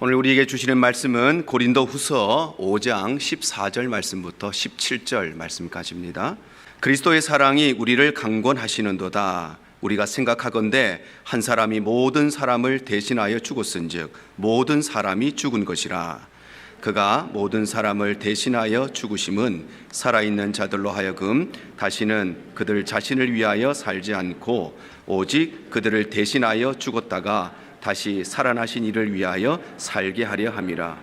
오늘 우리에게 주시는 말씀은 고린도후서 5장 14절 말씀부터 17절 말씀까지입니다. 그리스도의 사랑이 우리를 강권하시는도다. 우리가 생각하건대 한 사람이 모든 사람을 대신하여 죽었은즉 모든 사람이 죽은 것이라. 그가 모든 사람을 대신하여 죽으심은 살아있는 자들로 하여금 다시는 그들 자신을 위하여 살지 않고 오직 그들을 대신하여 죽었다가 다시 살아나신 이를 위하여 살게 하려 함이라.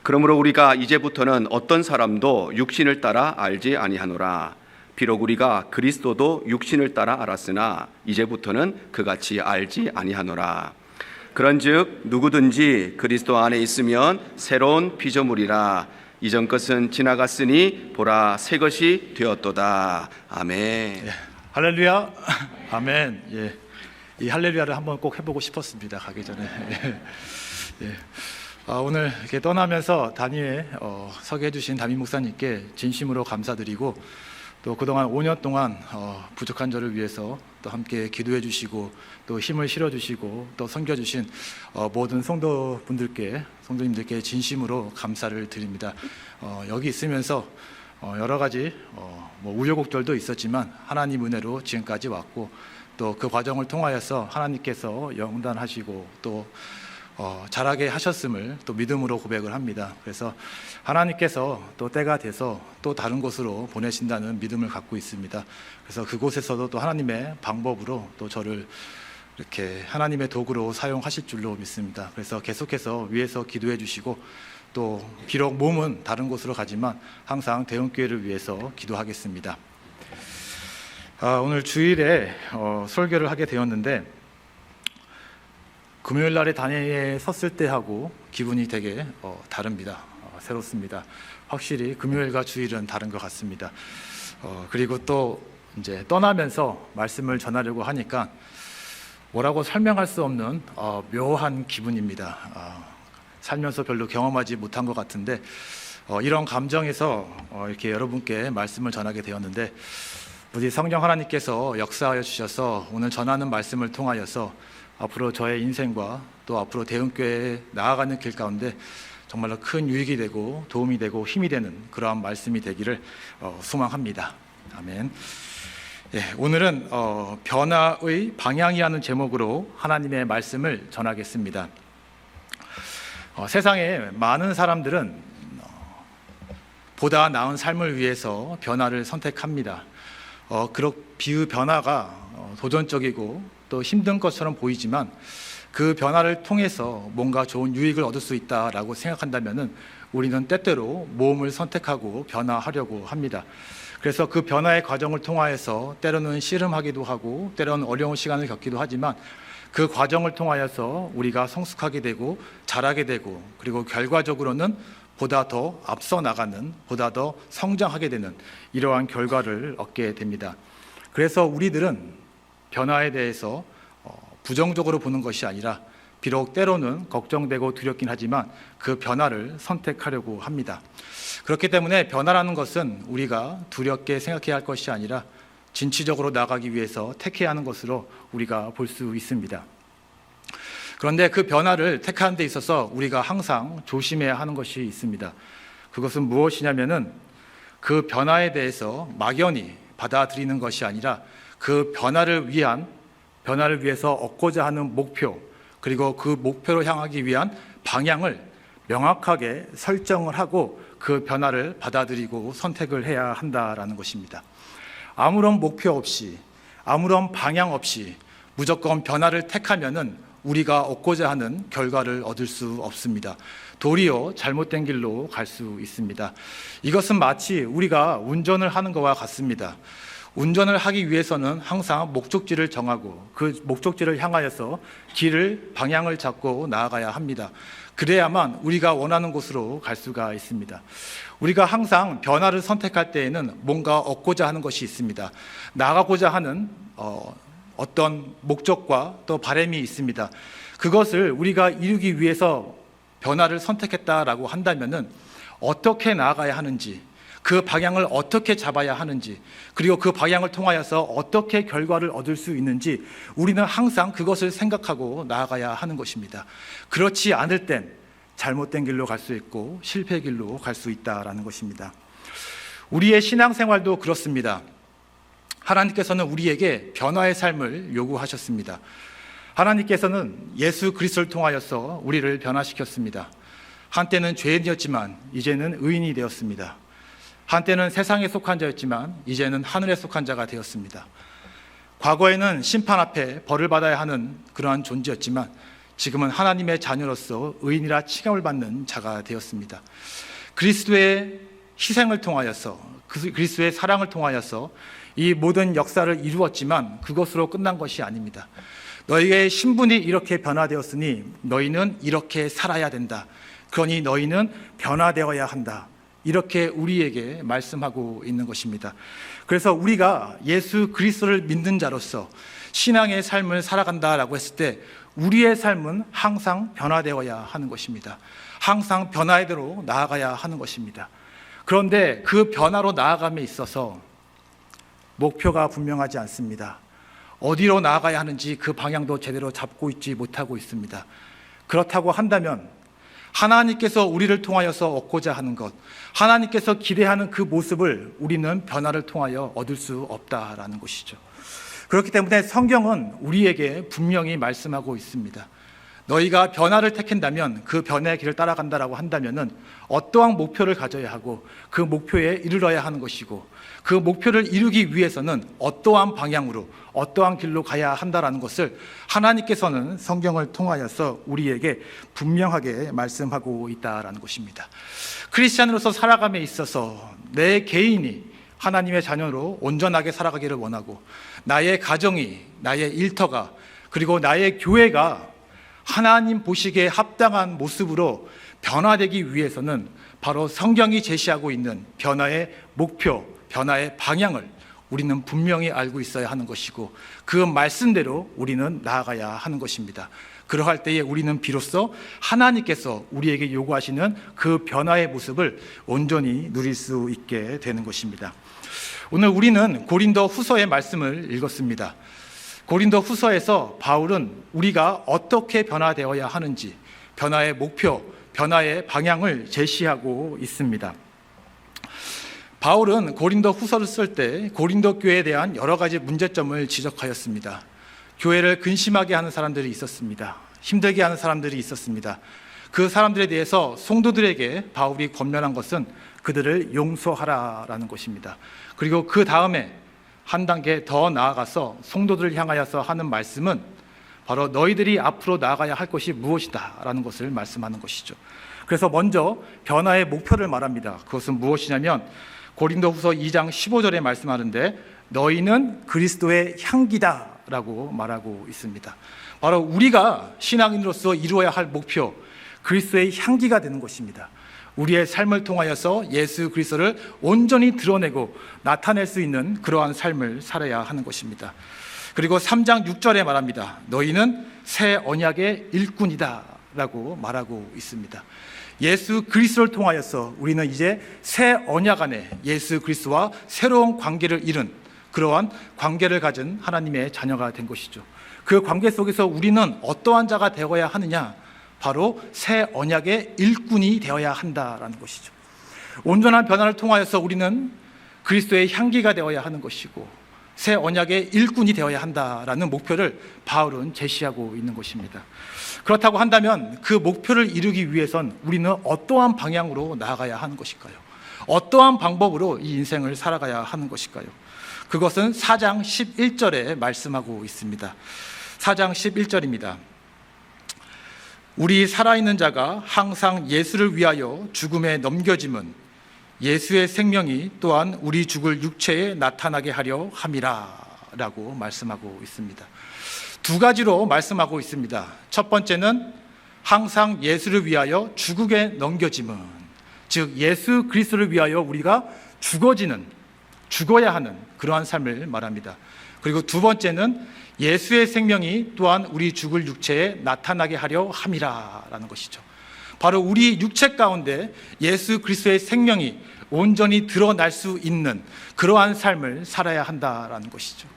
그러므로 우리가 이제부터는 어떤 사람도 육신을 따라 알지 아니하노라. 비록 우리가 그리스도도 육신을 따라 알았으나 이제부터는 그같이 알지 아니하노라. 그런즉 누구든지 그리스도 안에 있으면 새로운 피조물이라. 이전 것은 지나갔으니 보라 새 것이 되었도다. 아멘. 예, 할렐루야. 아멘. 예. 이 할렐루야를 한번 꼭 해보고 싶었습니다. 가기 전에. 예. 오늘 이렇게 떠나면서 단위에 서게 해주신 담임 목사님께 진심으로 감사드리고, 또 그동안 5년 동안 부족한 저를 위해서 또 함께 기도해 주시고 또 힘을 실어 주시고 또 섬겨 주신 모든 성도님들께 진심으로 감사를 드립니다. 여기 있으면서 여러 가지 우여곡절도 있었지만 하나님 은혜로 지금까지 왔고, 또 그 과정을 통하여서 하나님께서 영단하시고 또 자라게 하셨음을 또 믿음으로 고백을 합니다. 그래서 하나님께서 또 때가 돼서 또 다른 곳으로 보내신다는 믿음을 갖고 있습니다. 그래서 그곳에서도 또 하나님의 방법으로 또 저를 이렇게 하나님의 도구로 사용하실 줄로 믿습니다. 그래서 계속해서 위에서 기도해 주시고, 또 비록 몸은 다른 곳으로 가지만 항상 대흥교회를 위해서 기도하겠습니다. 오늘 주일에 설교를 하게 되었는데, 금요일 날에 단회에 섰을 때하고 기분이 되게 다릅니다. 새롭습니다. 확실히 금요일과 주일은 다른 것 같습니다. 그리고 또 이제 떠나면서 말씀을 전하려고 하니까 뭐라고 설명할 수 없는 묘한 기분입니다. 살면서 별로 경험하지 못한 것 같은데 이런 감정에서 이렇게 여러분께 말씀을 전하게 되었는데, 우리 성령 하나님께서 역사하여 주셔서 오늘 전하는 말씀을 통하여서 앞으로 저의 인생과 또 앞으로 대흥교회에 나아가는 길 가운데 정말로 큰 유익이 되고 도움이 되고 힘이 되는 그러한 말씀이 되기를 소망합니다. 아멘. 예, 오늘은 변화의 방향이라는 제목으로 하나님의 말씀을 전하겠습니다. 세상에 많은 사람들은 보다 나은 삶을 위해서 변화를 선택합니다. 그 변화가 도전적이고 또 힘든 것처럼 보이지만 그 변화를 통해서 뭔가 좋은 유익을 얻을 수 있다라고 생각한다면 우리는 때때로 모험을 선택하고 변화하려고 합니다. 그래서 그 변화의 과정을 통하여서 때로는 씨름하기도 하고 때로는 어려운 시간을 겪기도 하지만 그 과정을 통하여서 우리가 성숙하게 되고 자라게 되고, 그리고 결과적으로는 보다 더 앞서 나가는, 보다 더 성장하게 되는 이러한 결과를 얻게 됩니다. 그래서 우리들은 변화에 대해서 부정적으로 보는 것이 아니라, 비록 때로는 걱정되고 두렵긴 하지만 그 변화를 선택하려고 합니다. 그렇기 때문에 변화라는 것은 우리가 두렵게 생각해야 할 것이 아니라 진취적으로 나가기 위해서 택해야 하는 것으로 우리가 볼 수 있습니다. 그런데 그 변화를 택하는 데 있어서 우리가 항상 조심해야 하는 것이 있습니다. 그것은 무엇이냐면은 그 변화에 대해서 막연히 받아들이는 것이 아니라 그 변화를 위해서 얻고자 하는 목표, 그리고 그 목표로 향하기 위한 방향을 명확하게 설정을 하고 그 변화를 받아들이고 선택을 해야 한다라는 것입니다. 아무런 목표 없이, 아무런 방향 없이 무조건 변화를 택하면은 우리가 얻고자 하는 결과를 얻을 수 없습니다. 도리어 잘못된 길로 갈 수 있습니다. 이것은 마치 우리가 운전을 하는 것과 같습니다. 운전을 하기 위해서는 항상 목적지를 정하고 그 목적지를 향하여서 방향을 잡고 나아가야 합니다. 그래야만 우리가 원하는 곳으로 갈 수가 있습니다. 우리가 항상 변화를 선택할 때에는 뭔가 얻고자 하는 것이 있습니다. 나가고자 하는 어떤 목적과 또 바람이 있습니다. 그것을 우리가 이루기 위해서 변화를 선택했다라고 한다면은 어떻게 나아가야 하는지, 그 방향을 어떻게 잡아야 하는지, 그리고 그 방향을 통하여서 어떻게 결과를 얻을 수 있는지 우리는 항상 그것을 생각하고 나아가야 하는 것입니다. 그렇지 않을 땐 잘못된 길로 갈 수 있고 실패의 길로 갈 수 있다라는 것입니다. 우리의 신앙생활도 그렇습니다. 하나님께서는 우리에게 변화의 삶을 요구하셨습니다. 하나님께서는 예수 그리스도를 통하여서 우리를 변화시켰습니다. 한때는 죄인이었지만 이제는 의인이 되었습니다. 한때는 세상에 속한 자였지만 이제는 하늘에 속한 자가 되었습니다. 과거에는 심판 앞에 벌을 받아야 하는 그러한 존재였지만 지금은 하나님의 자녀로서 의인이라 칭함을 받는 자가 되었습니다. 그리스도의 희생을 통하여서, 그리스도의 사랑을 통하여서 이 모든 역사를 이루었지만 그것으로 끝난 것이 아닙니다. 너희의 신분이 이렇게 변화되었으니 너희는 이렇게 살아야 된다. 그러니 너희는 변화되어야 한다. 이렇게 우리에게 말씀하고 있는 것입니다. 그래서 우리가 예수 그리스도를 믿는 자로서 신앙의 삶을 살아간다라고 했을 때 우리의 삶은 항상 변화되어야 하는 것입니다. 항상 변화의 대로 나아가야 하는 것입니다. 그런데 그 변화로 나아감에 있어서 목표가 분명하지 않습니다. 어디로 나아가야 하는지 그 방향도 제대로 잡고 있지 못하고 있습니다. 그렇다고 한다면 하나님께서 우리를 통하여서 얻고자 하는 것, 하나님께서 기대하는 그 모습을 우리는 변화를 통하여 얻을 수 없다라는 것이죠. 그렇기 때문에 성경은 우리에게 분명히 말씀하고 있습니다. 너희가 변화를 택한다면 그 변화의 길을 따라간다라고 한다면은 어떠한 목표를 가져야 하고 그 목표에 이르러야 하는 것이고 그 목표를 이루기 위해서는 어떠한 방향으로 어떠한 길로 가야 한다라는 것을 하나님께서는 성경을 통하여서 우리에게 분명하게 말씀하고 있다라는 것입니다. 크리스찬으로서 살아감에 있어서 내 개인이 하나님의 자녀로 온전하게 살아가기를 원하고 나의 가정이, 나의 일터가, 그리고 나의 교회가 하나님 보시기에 합당한 모습으로 변화되기 위해서는 바로 성경이 제시하고 있는 변화의 목표, 변화의 방향을 우리는 분명히 알고 있어야 하는 것이고 그 말씀대로 우리는 나아가야 하는 것입니다. 그러할 때에 우리는 비로소 하나님께서 우리에게 요구하시는 그 변화의 모습을 온전히 누릴 수 있게 되는 것입니다. 오늘 우리는 고린도 후서의 말씀을 읽었습니다. 고린도 후서에서 바울은 우리가 어떻게 변화되어야 하는지 변화의 목표, 변화의 방향을 제시하고 있습니다. 바울은 고린도 후서를 쓸 때 고린도 교회에 대한 여러 가지 문제점을 지적하였습니다. 교회를 근심하게 하는 사람들이 있었습니다. 힘들게 하는 사람들이 있었습니다. 그 사람들에 대해서 성도들에게 바울이 권면한 것은 그들을 용서하라라는 것입니다. 그리고 그 다음에 한 단계 더 나아가서 성도들을 향하여서 하는 말씀은 바로 너희들이 앞으로 나아가야 할 것이 무엇이다 라는 것을 말씀하는 것이죠. 그래서 먼저 변화의 목표를 말합니다. 그것은 무엇이냐면 고린도후서 2장 15절에 말씀하는데 너희는 그리스도의 향기다 라고 말하고 있습니다. 바로 우리가 신앙인으로서 이루어야 할 목표, 그리스도의 향기가 되는 것입니다. 우리의 삶을 통하여서 예수 그리스도를 온전히 드러내고 나타낼 수 있는 그러한 삶을 살아야 하는 것입니다. 그리고 3장 6절에 말합니다. 너희는 새 언약의 일꾼이다 라고 말하고 있습니다. 예수 그리스도를 통하여서 우리는 이제 새 언약 안에 예수 그리스도와 새로운 관계를 이룬 그러한 관계를 가진 하나님의 자녀가 된 것이죠. 그 관계 속에서 우리는 어떠한 자가 되어야 하느냐? 바로 새 언약의 일꾼이 되어야 한다라는 것이죠. 온전한 변화를 통하여서 우리는 그리스도의 향기가 되어야 하는 것이고 새 언약의 일꾼이 되어야 한다라는 목표를 바울은 제시하고 있는 것입니다. 그렇다고 한다면 그 목표를 이루기 위해선 우리는 어떠한 방향으로 나아가야 하는 것일까요? 어떠한 방법으로 이 인생을 살아가야 하는 것일까요? 그것은 4장 11절에 말씀하고 있습니다. 4장 11절입니다. 우리 살아있는 자가 항상 예수를 위하여 죽음에 넘겨짐은 예수의 생명이 또한 우리 죽을 육체에 나타나게 하려 함이라 라고 말씀하고 있습니다. 두 가지로 말씀하고 있습니다. 첫 번째는 항상 예수를 위하여 죽음에 넘겨짐은, 즉 예수 그리스도를 위하여 우리가 죽어야 하는 그러한 삶을 말합니다. 그리고 두 번째는 예수의 생명이 또한 우리 죽을 육체에 나타나게 하려 함이라 라는 것이죠. 바로 우리 육체 가운데 예수 그리스도의 생명이 온전히 드러날 수 있는 그러한 삶을 살아야 한다라는 것이죠.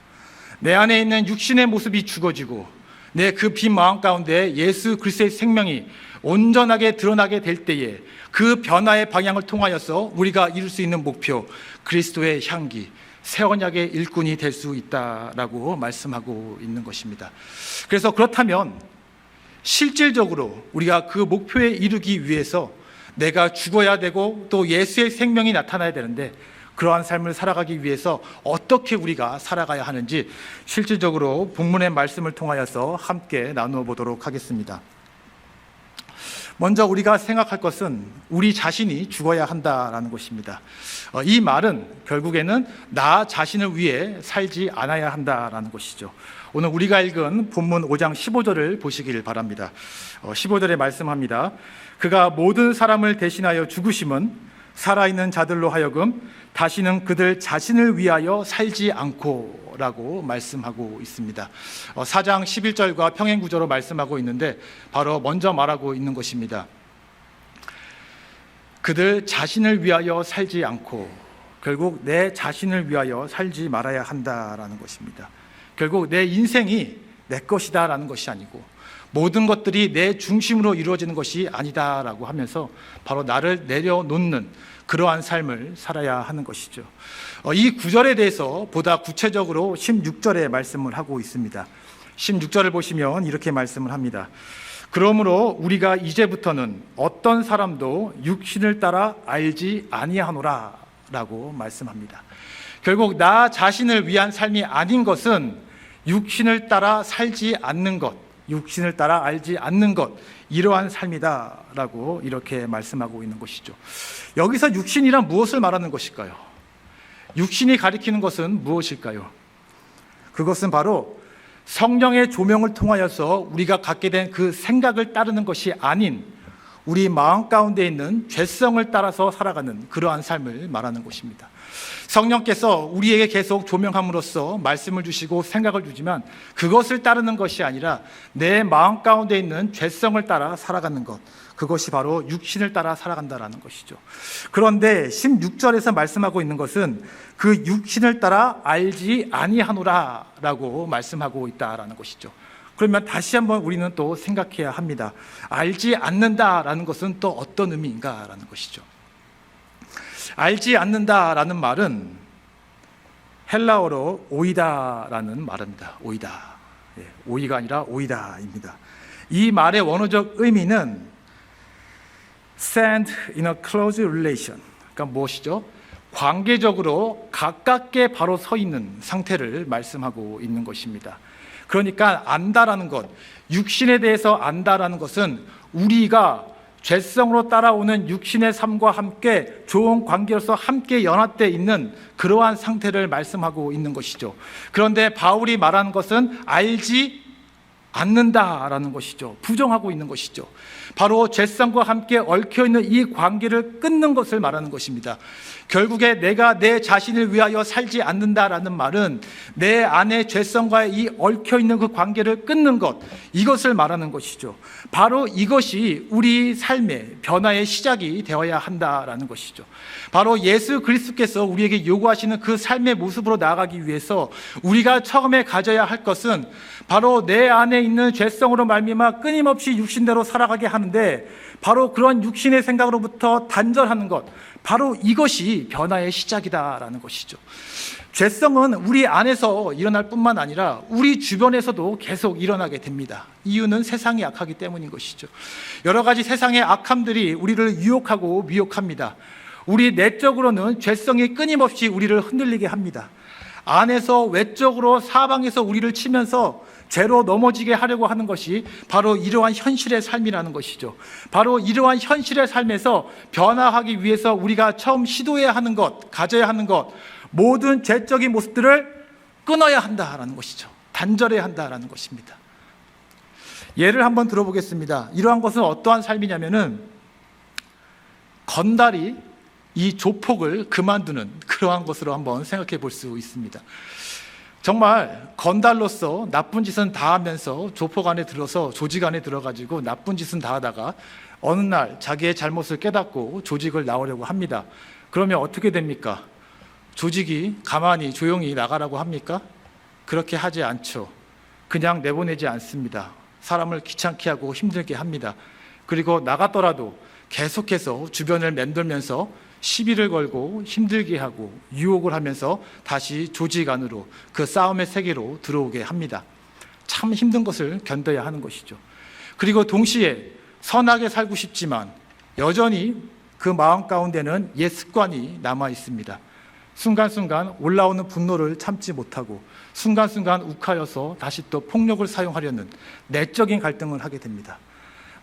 내 안에 있는 육신의 모습이 죽어지고 내 그 빈 마음 가운데 예수 그리스도의 생명이 온전하게 드러나게 될 때에 그 변화의 방향을 통하여서 우리가 이룰 수 있는 목표, 그리스도의 향기, 새 언약의 일꾼이 될 수 있다라고 말씀하고 있는 것입니다. 그래서 그렇다면 실질적으로 우리가 그 목표에 이르기 위해서 내가 죽어야 되고 또 예수의 생명이 나타나야 되는데, 그러한 삶을 살아가기 위해서 어떻게 우리가 살아가야 하는지 실질적으로 본문의 말씀을 통하여서 함께 나누어 보도록 하겠습니다. 먼저 우리가 생각할 것은 우리 자신이 죽어야 한다라는 것입니다. 이 말은 결국에는 나 자신을 위해 살지 않아야 한다라는 것이죠. 오늘 우리가 읽은 본문 5장 15절을 보시길 바랍니다. 15절에 말씀합니다. 그가 모든 사람을 대신하여 죽으심은 살아있는 자들로 하여금 다시는 그들 자신을 위하여 살지 않고 라고 말씀하고 있습니다. 4장 11절과 평행구조로 말씀하고 있는데 바로 먼저 말하고 있는 것입니다. 그들 자신을 위하여 살지 않고, 결국 내 자신을 위하여 살지 말아야 한다라는 것입니다. 결국 내 인생이 내 것이다라는 것이 아니고 모든 것들이 내 중심으로 이루어지는 것이 아니다라고 하면서 바로 나를 내려놓는 그러한 삶을 살아야 하는 것이죠. 이 구절에 대해서 보다 구체적으로 16절에 말씀을 하고 있습니다. 16절을 보시면 이렇게 말씀을 합니다. 그러므로 우리가 이제부터는 어떤 사람도 육신을 따라 알지 아니하노라 라고 말씀합니다. 결국 나 자신을 위한 삶이 아닌 것은 육신을 따라 살지 않는 것, 육신을 따라 알지 않는 것, 이러한 삶이다라고 이렇게 말씀하고 있는 것이죠. 여기서 육신이란 무엇을 말하는 것일까요? 육신이 가리키는 것은 무엇일까요? 그것은 바로 성령의 조명을 통하여서 우리가 갖게 된 그 생각을 따르는 것이 아닌 우리 마음 가운데 있는 죄성을 따라서 살아가는 그러한 삶을 말하는 것입니다. 성령께서 우리에게 계속 조명함으로써 말씀을 주시고 생각을 주지만 그것을 따르는 것이 아니라 내 마음 가운데 있는 죄성을 따라 살아가는 것, 그것이 바로 육신을 따라 살아간다라는 것이죠. 그런데 16절에서 말씀하고 있는 것은 그 육신을 따라 알지 아니하노라 라고 말씀하고 있다라는 것이죠. 그러면 다시 한번 우리는 또 생각해야 합니다. 알지 않는다라는 것은 또 어떤 의미인가라는 것이죠. 알지 않는다라는 말은 헬라어로 오이다라는 말입니다. 오이다. 오이가 아니라 오이다입니다. 이 말의 원어적 의미는 stand in a close relation. 그러니까 무엇이죠? 관계적으로 가깝게 바로 서 있는 상태를 말씀하고 있는 것입니다. 그러니까 안다라는 것, 육신에 대해서 안다라는 것은 우리가 죄성으로 따라오는 육신의 삶과 함께 좋은 관계로서 함께 연합되어 있는 그러한 상태를 말씀하고 있는 것이죠. 그런데 바울이 말하는 것은 알지 않는다라는 것이죠. 부정하고 있는 것이죠. 바로 죄성과 함께 얽혀있는 이 관계를 끊는 것을 말하는 것입니다. 결국에 내가 내 자신을 위하여 살지 않는다라는 말은 내 안에 죄성과의 이 얽혀있는 그 관계를 끊는 것, 이것을 말하는 것이죠. 바로 이것이 우리 삶의 변화의 시작이 되어야 한다라는 것이죠. 바로 예수 그리스도께서 우리에게 요구하시는 그 삶의 모습으로 나아가기 위해서 우리가 처음에 가져야 할 것은 바로 내 안에 있는 죄성으로 말미암아 끊임없이 육신대로 살아가게 하는데, 바로 그런 육신의 생각으로부터 단절하는 것, 바로 이것이 변화의 시작이다라는 것이죠. 죄성은 우리 안에서 일어날 뿐만 아니라 우리 주변에서도 계속 일어나게 됩니다. 이유는 세상이 악하기 때문인 것이죠. 여러 가지 세상의 악함들이 우리를 유혹하고 미혹합니다. 우리 내적으로는 죄성이 끊임없이 우리를 흔들리게 합니다. 안에서 외적으로 사방에서 우리를 치면서 죄로 넘어지게 하려고 하는 것이 바로 이러한 현실의 삶이라는 것이죠. 바로 이러한 현실의 삶에서 변화하기 위해서 우리가 처음 시도해야 하는 것, 가져야 하는 것, 모든 죄적인 모습들을 끊어야 한다라는 것이죠. 단절해야 한다라는 것입니다. 예를 한번 들어보겠습니다. 이러한 것은 어떠한 삶이냐면은 건달이 이 조폭을 그만두는 그러한 것으로 한번 생각해 볼 수 있습니다. 정말 건달로서 나쁜 짓은 다 하면서 조폭 안에 들어서 조직 안에 들어가지고 나쁜 짓은 다 하다가 어느 날 자기의 잘못을 깨닫고 조직을 나오려고 합니다. 그러면 어떻게 됩니까? 조직이 가만히 조용히 나가라고 합니까? 그렇게 하지 않죠. 그냥 내보내지 않습니다. 사람을 귀찮게 하고 힘들게 합니다. 그리고 나갔더라도 계속해서 주변을 맴돌면서 시비를 걸고 힘들게 하고 유혹을 하면서 다시 조직 안으로 그 싸움의 세계로 들어오게 합니다. 참 힘든 것을 견뎌야 하는 것이죠. 그리고 동시에 선하게 살고 싶지만 여전히 그 마음 가운데는 옛 습관이 남아 있습니다. 순간순간 올라오는 분노를 참지 못하고 순간순간 욱하여서 다시 또 폭력을 사용하려는 내적인 갈등을 하게 됩니다.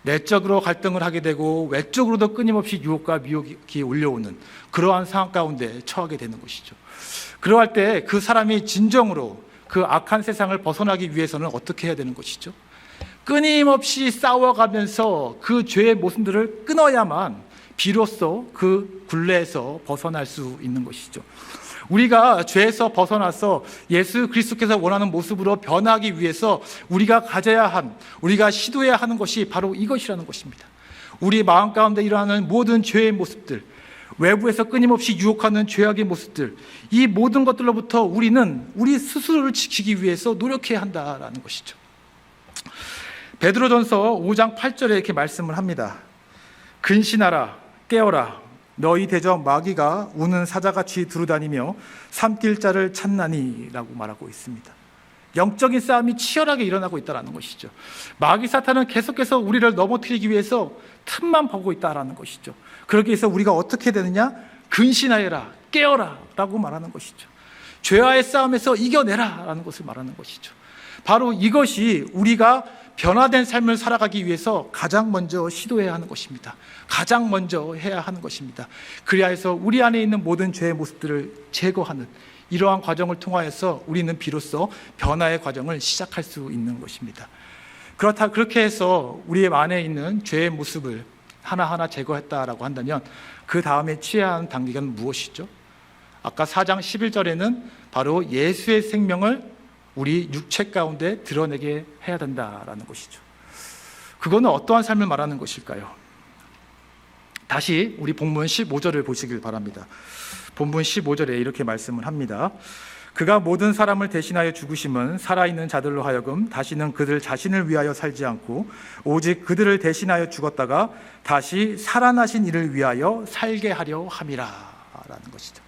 내적으로 갈등을 하게 되고 외적으로도 끊임없이 유혹과 미혹이 올려오는 그러한 상황 가운데 처하게 되는 것이죠. 그러할 때 그 사람이 진정으로 그 악한 세상을 벗어나기 위해서는 어떻게 해야 되는 것이죠? 끊임없이 싸워가면서 그 죄의 모순들을 끊어야만 비로소 그 굴레에서 벗어날 수 있는 것이죠. 우리가 죄에서 벗어나서 예수 그리스도께서 원하는 모습으로 변하기 위해서 우리가 가져야 한, 우리가 시도해야 하는 것이 바로 이것이라는 것입니다. 우리 마음 가운데 일어나는 모든 죄의 모습들, 외부에서 끊임없이 유혹하는 죄악의 모습들, 이 모든 것들로부터 우리는 우리 스스로를 지키기 위해서 노력해야 한다라는 것이죠. 베드로전서 5장 8절에 이렇게 말씀을 합니다. 근신하라, 깨어라, 너희 대저 마귀가 우는 사자같이 두루다니며 삼킬 자를 찾나니 라고 말하고 있습니다. 영적인 싸움이 치열하게 일어나고 있다는 것이죠. 마귀 사탄은 계속해서 우리를 넘어뜨리기 위해서 틈만 보고 있다는 것이죠. 그러기 위해서 우리가 어떻게 되느냐? 근신하여라, 깨어라 라고 말하는 것이죠. 죄와의 싸움에서 이겨내라 라는 것을 말하는 것이죠. 바로 이것이 우리가 변화된 삶을 살아가기 위해서 가장 먼저 시도해야 하는 것입니다. 가장 먼저 해야 하는 것입니다. 그래야 해서 우리 안에 있는 모든 죄의 모습들을 제거하는 이러한 과정을 통하여서 우리는 비로소 변화의 과정을 시작할 수 있는 것입니다. 그렇게 해서 우리 안에 있는 죄의 모습을 하나하나 제거했다라고 한다면 그 다음에 취해야 하는 단계가 무엇이죠? 아까 4장 11절에는 바로 예수의 생명을 우리 육체 가운데 드러내게 해야 된다라는 것이죠. 그거는 어떠한 삶을 말하는 것일까요? 다시 우리 본문 15절을 보시길 바랍니다. 본문 15절에 이렇게 말씀을 합니다. 그가 모든 사람을 대신하여 죽으심은 살아있는 자들로 하여금 다시는 그들 자신을 위하여 살지 않고 오직 그들을 대신하여 죽었다가 다시 살아나신 이를 위하여 살게 하려 함이라 라는 것이죠.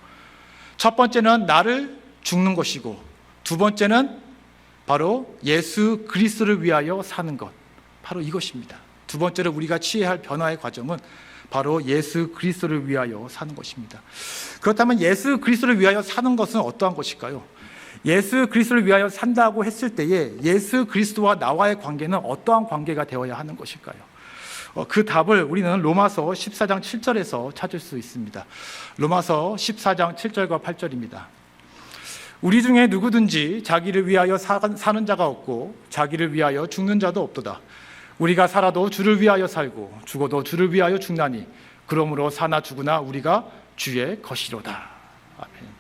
첫 번째는 나를 죽는 것이고 두 번째는 바로 예수 그리스도를 위하여 사는 것, 바로 이것입니다. 두 번째로 우리가 취해야 할 변화의 과정은 바로 예수 그리스도를 위하여 사는 것입니다. 그렇다면 예수 그리스도를 위하여 사는 것은 어떠한 것일까요? 예수 그리스도를 위하여 산다고 했을 때에 예수 그리스도와 나와의 관계는 어떠한 관계가 되어야 하는 것일까요? 그 답을 우리는 로마서 14장 7절에서 찾을 수 있습니다. 로마서 14장 7절과 8절입니다. 우리 중에 누구든지 자기를 위하여 사는 자가 없고 자기를 위하여 죽는 자도 없도다. 우리가 살아도 주를 위하여 살고 죽어도 주를 위하여 죽나니 그러므로 사나 죽으나 우리가 주의 것이로다. 아멘.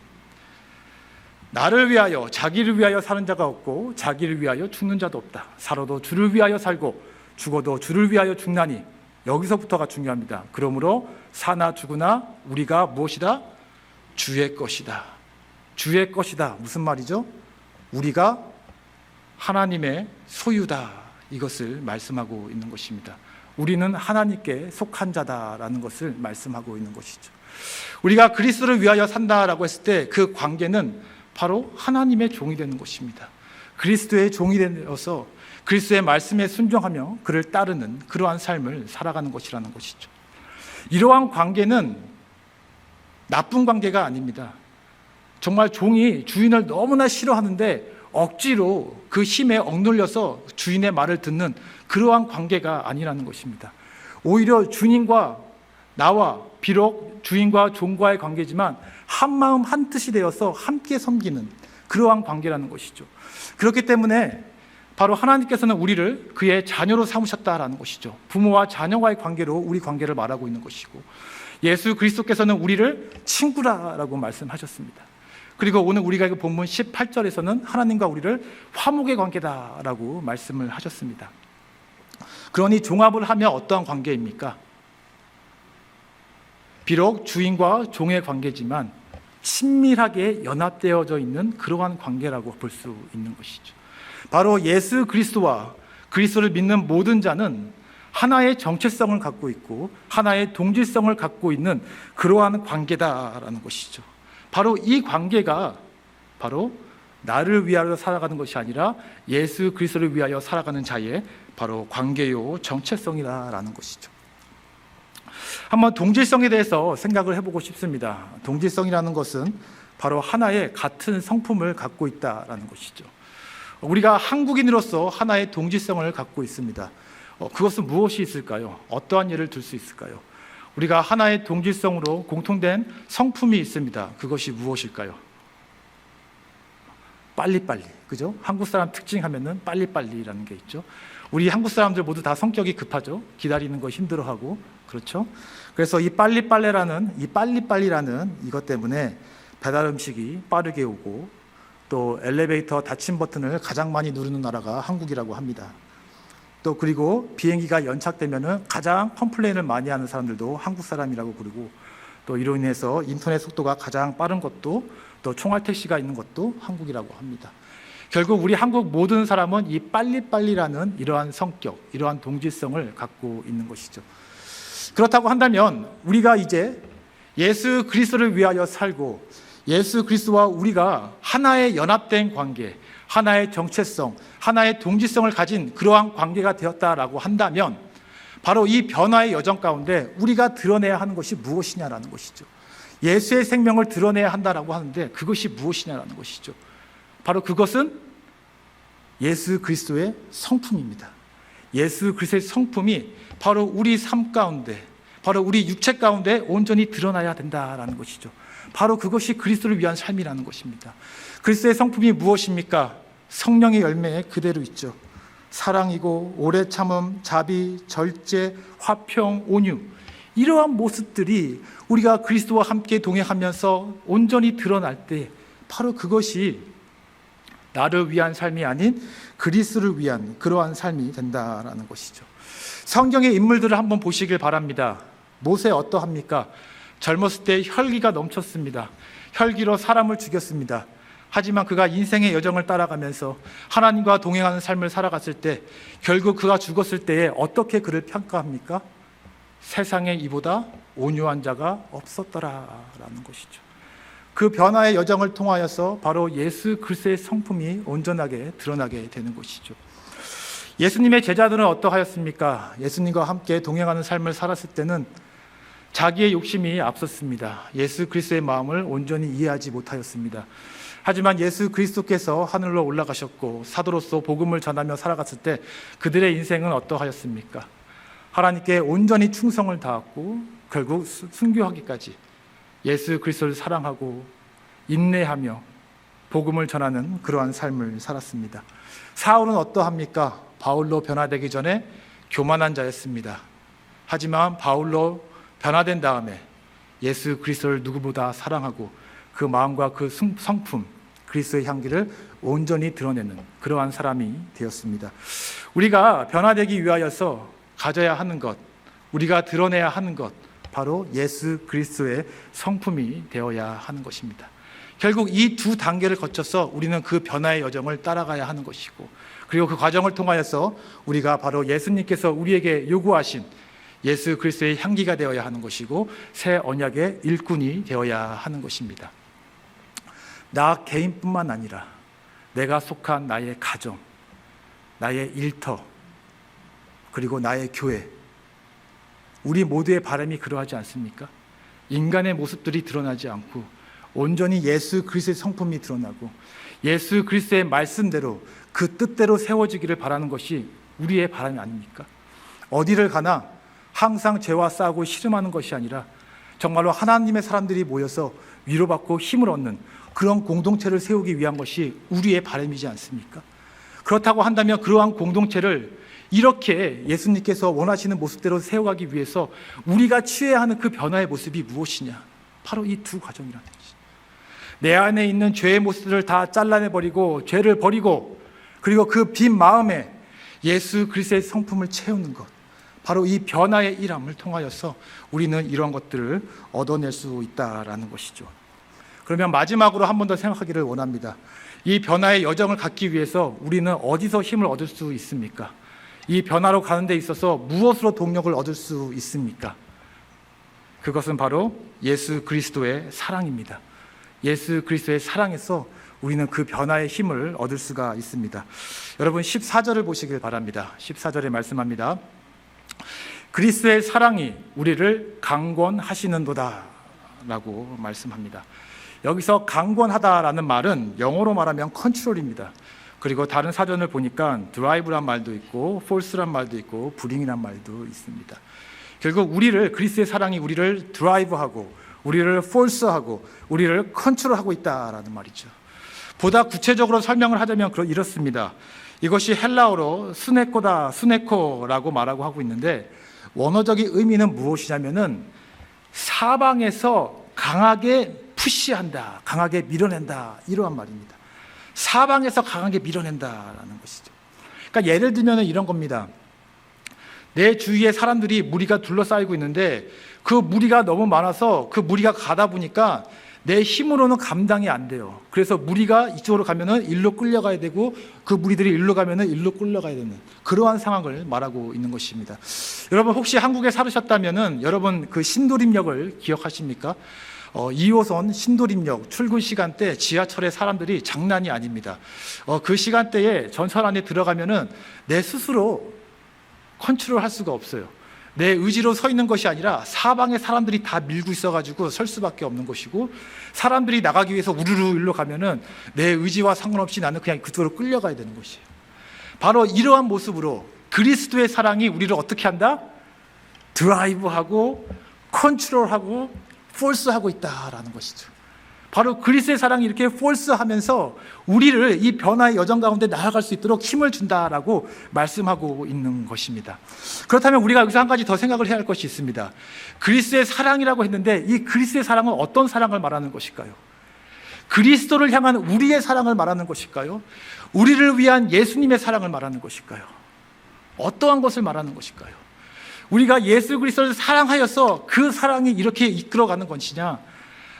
나를 위하여 자기를 위하여 사는 자가 없고 자기를 위하여 죽는 자도 없다. 살아도 주를 위하여 살고 죽어도 주를 위하여 죽나니 여기서부터가 중요합니다. 그러므로 사나 죽으나 우리가 무엇이다? 주의 것이다. 주의 것이다. 무슨 말이죠? 우리가 하나님의 소유다. 이것을 말씀하고 있는 것입니다. 우리는 하나님께 속한 자다라는 것을 말씀하고 있는 것이죠. 우리가 그리스도를 위하여 산다라고 했을 때 그 관계는 바로 하나님의 종이 되는 것입니다. 그리스도의 종이 되어서 그리스도의 말씀에 순종하며 그를 따르는 그러한 삶을 살아가는 것이라는 것이죠. 이러한 관계는 나쁜 관계가 아닙니다. 정말 종이 주인을 너무나 싫어하는데 억지로 그 힘에 억눌려서 주인의 말을 듣는 그러한 관계가 아니라는 것입니다. 오히려 주님과 나와 비록 주인과 종과의 관계지만 한 마음 한 뜻이 되어서 함께 섬기는 그러한 관계라는 것이죠. 그렇기 때문에 바로 하나님께서는 우리를 그의 자녀로 삼으셨다라는 것이죠. 부모와 자녀와의 관계로 우리 관계를 말하고 있는 것이고 예수 그리스도께서는 우리를 친구라라고 말씀하셨습니다. 그리고 오늘 우리가 읽은 본문 18절에서는 하나님과 우리를 화목의 관계다라고 말씀을 하셨습니다. 그러니 종합을 하면 어떠한 관계입니까? 비록 주인과 종의 관계지만 친밀하게 연합되어져 있는 그러한 관계라고 볼 수 있는 것이죠. 바로 예수 그리스도와 그리스도를 믿는 모든 자는 하나의 정체성을 갖고 있고 하나의 동질성을 갖고 있는 그러한 관계다라는 것이죠. 바로 이 관계가 바로 나를 위하여 살아가는 것이 아니라 예수 그리스도를 위하여 살아가는 자의 바로 관계요 정체성이다라는 것이죠. 한번 동질성에 대해서 생각을 해보고 싶습니다. 동질성이라는 것은 바로 하나의 같은 성품을 갖고 있다라는 것이죠. 우리가 한국인으로서 하나의 동질성을 갖고 있습니다. 그것은 무엇이 있을까요? 어떠한 예를 들 수 있을까요? 우리가 하나의 동질성으로 공통된 성품이 있습니다. 그것이 무엇일까요? 빨리빨리, 그죠? 한국 사람 특징하면은 빨리빨리라는 게 있죠. 우리 한국 사람들 모두 다 성격이 급하죠. 기다리는 거 힘들어하고, 그렇죠? 그래서 이 빨리빨리라는 이것 때문에 배달 음식이 빠르게 오고 또 엘리베이터 닫힘 버튼을 가장 많이 누르는 나라가 한국이라고 합니다. 또 그리고 비행기가 연착되면은 가장 컴플레인을 많이 하는 사람들도 한국 사람이라고 부르고, 또 이로 인해서 인터넷 속도가 가장 빠른 것도, 또 총알 택시가 있는 것도 한국이라고 합니다. 결국 우리 한국 모든 사람은 이 빨리빨리라는 이러한 성격, 이러한 동질성을 갖고 있는 것이죠. 그렇다고 한다면 우리가 이제 예수 그리스도를 위하여 살고 예수 그리스도와 우리가 하나의 연합된 관계, 하나의 정체성, 하나의 동질성을 가진 그러한 관계가 되었다라고 한다면 바로 이 변화의 여정 가운데 우리가 드러내야 하는 것이 무엇이냐라는 것이죠. 예수의 생명을 드러내야 한다라고 하는데 그것이 무엇이냐라는 것이죠. 바로 그것은 예수 그리스도의 성품입니다. 예수 그리스도의 성품이 바로 우리 삶 가운데, 바로 우리 육체 가운데 온전히 드러나야 된다라는 것이죠. 바로 그것이 그리스도를 위한 삶이라는 것입니다. 그리스도의 성품이 무엇입니까? 성령의 열매에 그대로 있죠. 사랑이고 오래 참음, 자비, 절제, 화평, 온유, 이러한 모습들이 우리가 그리스도와 함께 동행하면서 온전히 드러날 때 바로 그것이 나를 위한 삶이 아닌 그리스도를 위한 그러한 삶이 된다라는 것이죠. 성경의 인물들을 한번 보시길 바랍니다. 모세 어떠합니까? 젊었을 때 혈기가 넘쳤습니다. 혈기로 사람을 죽였습니다. 하지만 그가 인생의 여정을 따라가면서 하나님과 동행하는 삶을 살아갔을 때 결국 그가 죽었을 때에 어떻게 그를 평가합니까? 세상에 이보다 온유한 자가 없었더라라는 것이죠. 그 변화의 여정을 통하여서 바로 예수 그리스도의 성품이 온전하게 드러나게 되는 것이죠. 예수님의 제자들은 어떠하였습니까? 예수님과 함께 동행하는 삶을 살았을 때는 자기의 욕심이 앞섰습니다. 예수 그리스도의 마음을 온전히 이해하지 못하였습니다. 하지만 예수 그리스도께서 하늘로 올라가셨고 사도로서 복음을 전하며 살아갔을 때 그들의 인생은 어떠하였습니까? 하나님께 온전히 충성을 다하고 결국 순교하기까지 예수 그리스도를 사랑하고 인내하며 복음을 전하는 그러한 삶을 살았습니다. 사울은 어떠합니까? 바울로 변화되기 전에 교만한 자였습니다. 하지만 바울로 변화된 다음에 예수 그리스도를 누구보다 사랑하고 그 마음과 그 성품, 그리스도의 향기를 온전히 드러내는 그러한 사람이 되었습니다. 우리가 변화되기 위하여서 가져야 하는 것, 우리가 드러내야 하는 것, 바로 예수 그리스도의 성품이 되어야 하는 것입니다. 결국 이 두 단계를 거쳐서 우리는 그 변화의 여정을 따라가야 하는 것이고, 그리고 그 과정을 통하여서 우리가 바로 예수님께서 우리에게 요구하신 예수 그리스도의 향기가 되어야 하는 것이고 새 언약의 일꾼이 되어야 하는 것입니다. 나 개인뿐만 아니라 내가 속한 나의 가정, 나의 일터, 그리고 나의 교회, 우리 모두의 바람이 그러하지 않습니까? 인간의 모습들이 드러나지 않고 온전히 예수 그리스도의 성품이 드러나고 예수 그리스도의 말씀대로 그 뜻대로 세워지기를 바라는 것이 우리의 바람이 아닙니까? 어디를 가나 항상 죄와 싸우고 씨름하는 것이 아니라 정말로 하나님의 사람들이 모여서 위로받고 힘을 얻는 그런 공동체를 세우기 위한 것이 우리의 바람이지 않습니까? 그렇다고 한다면 그러한 공동체를 이렇게 예수님께서 원하시는 모습대로 세워가기 위해서 우리가 취해야 하는 그 변화의 모습이 무엇이냐? 바로 이 두 과정이라는 것이죠. 내 안에 있는 죄의 모습들을 다 잘라내버리고 죄를 버리고 그리고 그 빈 마음에 예수 그리스도의 성품을 채우는 것, 바로 이 변화의 일함을 통하여서 우리는 이러한 것들을 얻어낼 수 있다라는 것이죠. 그러면 마지막으로 한 번 더 생각하기를 원합니다. 이 변화의 여정을 갖기 위해서 우리는 어디서 힘을 얻을 수 있습니까? 이 변화로 가는 데 있어서 무엇으로 동력을 얻을 수 있습니까? 그것은 바로 예수 그리스도의 사랑입니다. 예수 그리스도의 사랑에서 우리는 그 변화의 힘을 얻을 수가 있습니다. 여러분 14절을 보시길 바랍니다. 14절에 말씀합니다. 그리스도의 사랑이 우리를 강권하시는도다 라고 말씀합니다. 여기서 강권하다라는 말은 영어로 말하면 컨트롤입니다. 그리고 다른 사전을 보니까 드라이브란 말도 있고 폴스란 말도 있고 브링이란 말도 있습니다. 결국 그리스도의 사랑이 우리를 드라이브하고 우리를 폴스하고 우리를 컨트롤하고 있다라는 말이죠. 보다 구체적으로 설명을 하자면 이렇습니다. 이것이 헬라어로 스네코라고 말하고 하고 있는데 원어적인 의미는 무엇이냐면은 사방에서 강하게 푸시한다, 강하게 밀어낸다 이러한 말입니다. 사방에서 강하게 밀어낸다라는 것이죠. 그러니까 예를 들면 이런 겁니다. 내 주위에 사람들이 무리가 둘러싸이고 있는데 그 무리가 너무 많아서 그 무리가 가다 보니까 내 힘으로는 감당이 안 돼요. 그래서 무리가 이쪽으로 가면은 일로 끌려가야 되고 그 무리들이 일로 가면은 일로 끌려가야 되는 그러한 상황을 말하고 있는 것입니다. 여러분 혹시 한국에 살으셨다면은 여러분 그 신도림역을 기억하십니까? 2호선 신도림역 출근 시간대 지하철에 사람들이 장난이 아닙니다. 그 시간대에 전철 안에 들어가면은 내 스스로 컨트롤할 수가 없어요. 내 의지로 서 있는 것이 아니라 사방에 사람들이 다 밀고 있어가지고 설 수밖에 없는 것이고 사람들이 나가기 위해서 우르르 일로 가면은 내 의지와 상관없이 나는 그냥 그쪽으로 끌려가야 되는 것이에요. 바로 이러한 모습으로 그리스도의 사랑이 우리를 어떻게 한다? 드라이브하고 컨트롤하고 폴스하고 있다라는 것이죠. 바로 그리스도의 사랑이 이렇게 폴스하면서 우리를 이 변화의 여정 가운데 나아갈 수 있도록 힘을 준다라고 말씀하고 있는 것입니다. 그렇다면 우리가 여기서 한 가지 더 생각을 해야 할 것이 있습니다. 그리스도의 사랑이라고 했는데 이 그리스도의 사랑은 어떤 사랑을 말하는 것일까요? 그리스도를 향한 우리의 사랑을 말하는 것일까요? 우리를 위한 예수님의 사랑을 말하는 것일까요? 어떠한 것을 말하는 것일까요? 우리가 예수 그리스도를 사랑하여서 그 사랑이 이렇게 이끌어가는 것이냐,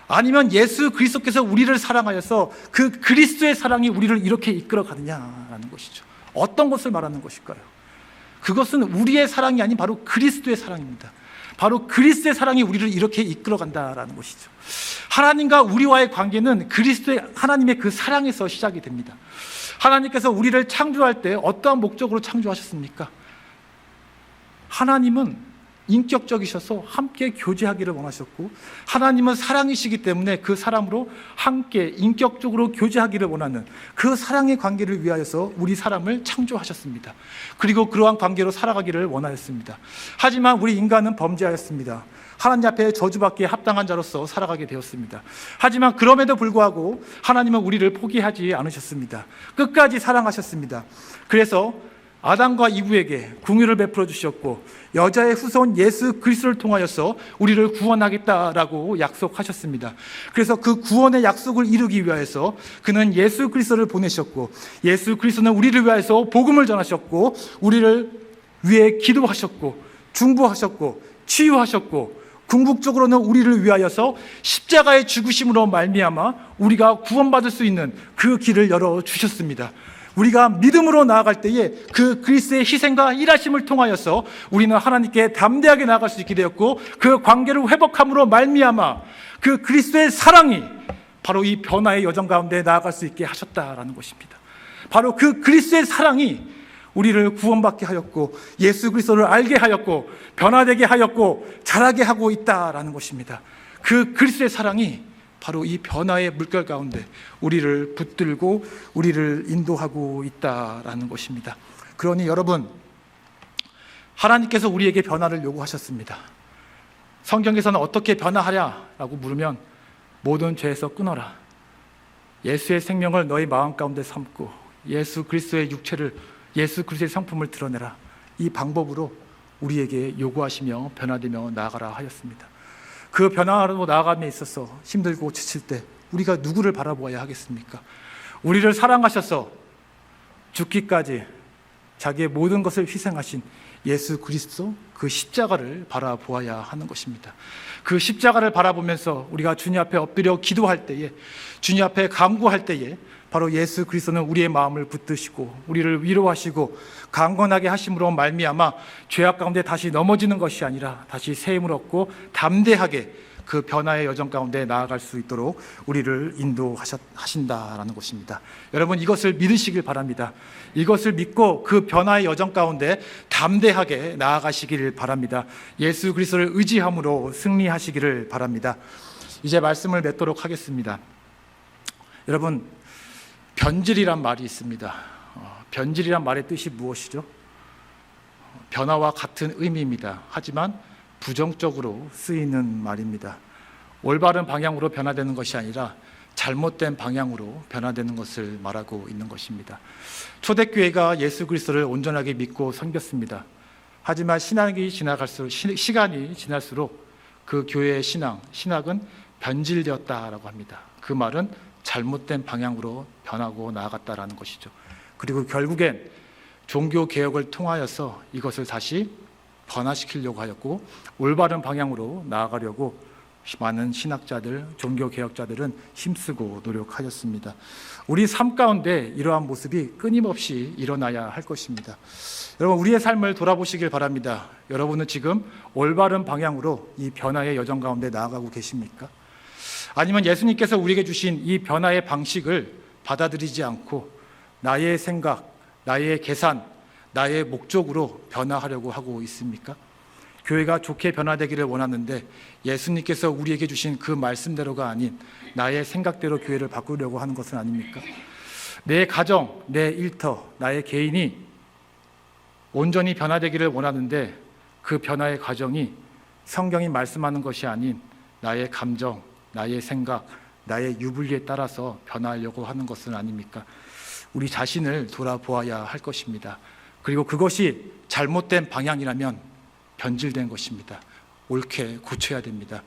아니면 예수 그리스도께서 우리를 사랑하여서 그 그리스도의 사랑이 우리를 이렇게 이끌어가느냐라는 것이죠. 어떤 것을 말하는 것일까요? 그것은 우리의 사랑이 아닌 바로 그리스도의 사랑입니다. 바로 그리스도의 사랑이 우리를 이렇게 이끌어간다라는 것이죠. 하나님과 우리와의 관계는 하나님의 그 사랑에서 시작이 됩니다. 하나님께서 우리를 창조할 때 어떠한 목적으로 창조하셨습니까? 하나님은 인격적이셔서 함께 교제하기를 원하셨고 하나님은 사랑이시기 때문에 그 사람으로 함께 인격적으로 교제하기를 원하는 그 사랑의 관계를 위하여서 우리 사람을 창조하셨습니다. 그리고 그러한 관계로 살아가기를 원하였습니다. 하지만 우리 인간은 범죄하였습니다. 하나님 앞에 저주받기에 합당한 자로서 살아가게 되었습니다. 하지만 그럼에도 불구하고 하나님은 우리를 포기하지 않으셨습니다. 끝까지 사랑하셨습니다. 그래서 아담과 이브에게 긍휼을 베풀어 주셨고 여자의 후손 예수 그리스도를 통하여서 우리를 구원하겠다라고 약속하셨습니다. 그래서 그 구원의 약속을 이루기 위하여서 그는 예수 그리스도를 보내셨고 예수 그리스도는 우리를 위하여서 복음을 전하셨고 우리를 위해 기도하셨고 중보하셨고 치유하셨고 궁극적으로는 우리를 위하여서 십자가의 죽으심으로 말미암아 우리가 구원받을 수 있는 그 길을 열어주셨습니다. 우리가 믿음으로 나아갈 때에 그 그리스도의 희생과 일하심을 통하여서 우리는 하나님께 담대하게 나아갈 수 있게 되었고 그 관계를 회복함으로 말미암아 그 그리스도의 사랑이 바로 이 변화의 여정 가운데 나아갈 수 있게 하셨다라는 것입니다. 바로 그 그리스도의 사랑이 우리를 구원받게 하였고 예수 그리스도를 알게 하였고 변화되게 하였고 자라게 하고 있다라는 것입니다. 그 그리스도의 사랑이 바로 이 변화의 물결 가운데 우리를 붙들고 우리를 인도하고 있다라는 것입니다. 그러니 여러분, 하나님께서 우리에게 변화를 요구하셨습니다. 성경에서는 어떻게 변화하랴라고 물으면 모든 죄에서 끊어라. 예수의 생명을 너희 마음 가운데 삼고 예수 그리스도의 육체를 예수 그리스도의 성품을 드러내라. 이 방법으로 우리에게 요구하시며 변화되며 나아가라 하였습니다. 그 변화로 나아감에 있어서 힘들고 지칠 때 우리가 누구를 바라보아야 하겠습니까? 우리를 사랑하셔서 죽기까지 자기의 모든 것을 희생하신 예수 그리스도 그 십자가를 바라보아야 하는 것입니다. 그 십자가를 바라보면서 우리가 주님 앞에 엎드려 기도할 때에, 주님 앞에 간구할 때에 바로 예수 그리스도는 우리의 마음을 붙드시고 우리를 위로하시고 강건하게 하심으로 말미암아 죄악 가운데 다시 넘어지는 것이 아니라 다시 새 힘을 얻고 담대하게 그 변화의 여정 가운데 나아갈 수 있도록 우리를 인도하신다라는 것입니다. 여러분, 이것을 믿으시길 바랍니다. 이것을 믿고 그 변화의 여정 가운데 담대하게 나아가시길 바랍니다. 예수 그리스도를 의지함으로 승리하시기를 바랍니다. 이제 말씀을 맺도록 하겠습니다. 여러분, 변질이란 말이 있습니다. 변질이란 말의 뜻이 무엇이죠? 변화와 같은 의미입니다. 하지만 부정적으로 쓰이는 말입니다. 올바른 방향으로 변화되는 것이 아니라 잘못된 방향으로 변화되는 것을 말하고 있는 것입니다. 초대교회가 예수 그리스도를 온전하게 믿고 섬겼습니다. 하지만 시간이 지날수록 그 교회의 신학은 변질되었다라고 합니다. 그 말은 잘못된 방향으로 변하고 나아갔다라는 것이죠. 그리고 결국엔 종교개혁을 통하여서 이것을 다시 변화시키려고 하였고 올바른 방향으로 나아가려고 많은 신학자들, 종교개혁자들은 힘쓰고 노력하였습니다. 우리 삶 가운데 이러한 모습이 끊임없이 일어나야 할 것입니다. 여러분, 우리의 삶을 돌아보시길 바랍니다. 여러분은 지금 올바른 방향으로 이 변화의 여정 가운데 나아가고 계십니까? 아니면 예수님께서 우리에게 주신 이 변화의 방식을 받아들이지 않고 나의 생각, 나의 계산, 나의 목적으로 변화하려고 하고 있습니까? 교회가 좋게 변화되기를 원하는데 예수님께서 우리에게 주신 그 말씀대로가 아닌 나의 생각대로 교회를 바꾸려고 하는 것은 아닙니까? 내 가정, 내 일터, 나의 개인이 온전히 변화되기를 원하는데 그 변화의 과정이 성경이 말씀하는 것이 아닌 나의 감정, 나의 생각, 나의 유불리에 따라서 변화하려고 하는 것은 아닙니까? 우리 자신을 돌아보아야 할 것입니다. 그리고 그것이 잘못된 방향이라면 변질된 것입니다. 옳게 고쳐야 됩니다.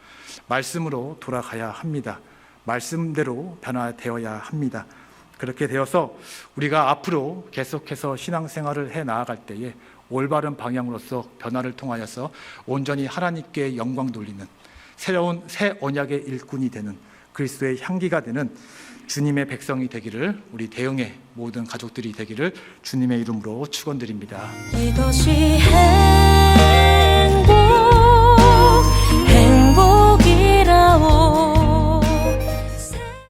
말씀으로 돌아가야 합니다. 말씀대로 변화되어야 합니다. 그렇게 되어서 우리가 앞으로 계속해서 신앙생활을 해 나아갈 때에 올바른 방향으로서 변화를 통하여서 온전히 하나님께 영광 돌리는 새로운 새 언약의 일꾼이 되는 그리스도의 향기가 되는 주님의 백성이 되기를, 우리 대흥의 모든 가족들이 되기를 주님의 이름으로 축원드립니다. 이것이